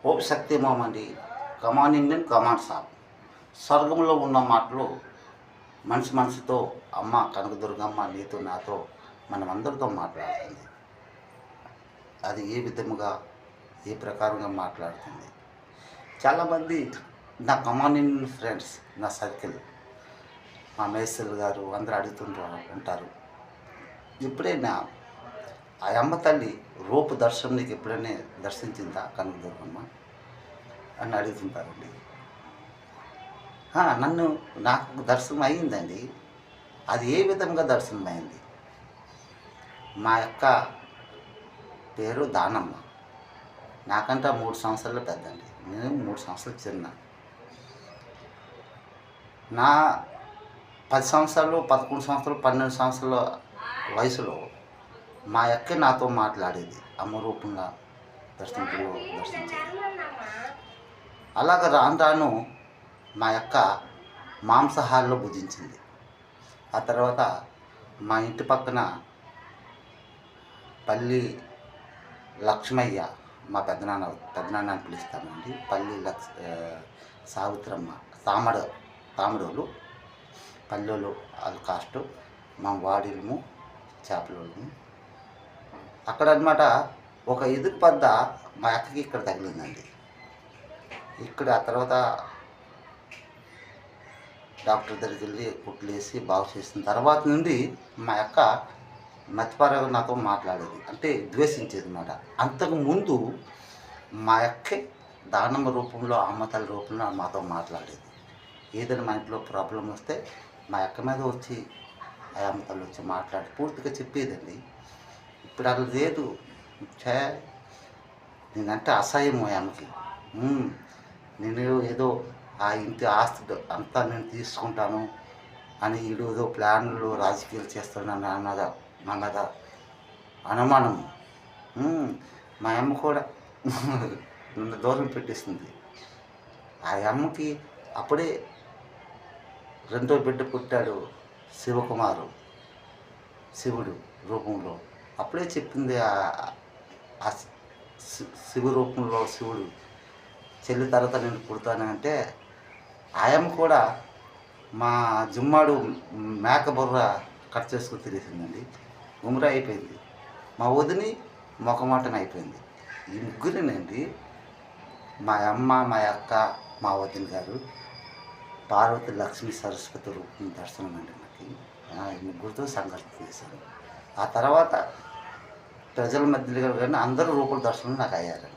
ఓం శక్తి మామండి. కమాన్ Indian కమాన్ సాబ్. స్వర్గంలో ఉన్న మాటలు మనిషి మనసుతో అమ్మ కనకదుర్గమ్మ నీతో నాతో మనమందరితో మాట్లాడుతుంది. అది ఏ విధముగా ఏ ప్రకారంగా మాట్లాడుతుంది. చాలామంది నా కమాన్ ఇండియన్ ఫ్రెండ్స్, నా సర్కిల్, మా మేస్త్రులు గారు అందరూ అడుగుతుంటారు ఉంటారు, ఎప్పుడైనా ఆ అమ్మ తల్లి రూప దర్శనం నీకు ఎప్పుడైనా దర్శించిందా కనకదుర్గమ్మ అని అడుగుతుంటారండి. నాకు దర్శనం అయ్యిందండి. అది ఏ విధంగా దర్శనం అయింది? మా యొక్క పేరు దానమ్మ. నాకంటే 3 సంవత్సరాలు పెద్దండి. నేను 3 సంవత్సరాలు చిన్న. నా 10 సంవత్సరాలు, 11 సంవత్సరాలు, 12 సంవత్సరాల వయసులో మా అక్క నాతో మాట్లాడేది, అమ్మ రూపంగా దర్శించేది. అలాగ రాను రాను మా యొక్క మాంసాహారంలో భుజించింది. ఆ తర్వాత మా ఇంటి పక్కన పల్లి లక్ష్మయ్య, మా పెద్దనాన్న అని పిలుస్తామండి, సావిత్రమ్మ, తామడోళ్ళు, పల్లెలు అది కాస్ట్, మా వాడిలము చేపలోళ్ళము. అక్కడ అనమాట ఒక ఎదురు పద్ద మా అక్కకి ఇక్కడ తగిలిందండి. ఇక్కడ ఆ తర్వాత డాక్టర్ దగ్గరికి వెళ్ళి కుట్లు వేసి బాగు చేసిన తర్వాత నుండి మా అక్క మతిపరంగా నాతో మాట్లాడేది, అంటే ద్వేషించేది అన్నమాట. అంతకుముందు మా అక్కే దానమ్మ రూపంలో, అమ్మ తల్లి రూపంలో మాతో మాట్లాడేది. ఏదైనా మా ఇంట్లో ప్రాబ్లం వస్తే మా అక్క మీద వచ్చి ఆ అమ్మ తల్లి వచ్చి మాట్లాడి పూర్తిగా చెప్పేదండి. ఇప్పుడు అలా లేదు. నేనంటే అసహ్యం ఆ అమ్మకి. నేను ఏదో ఆ ఇంటి ఆస్తి అంతా నేను తీసుకుంటాను అని ఏదో ప్లాన్లు రాజకీయాలు చేస్తున్నాను అన్నదా అనుమానం. మా అమ్మ కూడా నన్ను దూరం పెట్టేస్తుంది. ఆ అమ్మకి అప్పుడే 2వ బిడ్డ పుట్టాడు, శివకుమారు, శివుడు రూపంలో. అప్పుడే చెప్పింది ఆ శివ రూపంలో శివుడు చెల్లి తర్వాత నేను పుడతానంటే ఆయమ్మ కూడా మా జుమ్మాడు మేక బుర్ర కట్ చేసుకుని తిరిగిందండి. గుమ్రా అయిపోయింది. మా వదిని మొఖమాటం అయిపోయింది. ఈ ముగ్గురేనండి, మా అమ్మ, మా అక్క, మా వదిన గారు, పార్వతి, లక్ష్మీ, సరస్వతి రూపం దర్శనం అండి నాకు. ఈ ముగ్గురితో సంఘర్షణ చేశాను. ఆ తర్వాత ప్రజల మధ్యలో కానీ అందరూ రూపల దర్శనం నాకు అయ్యారండి.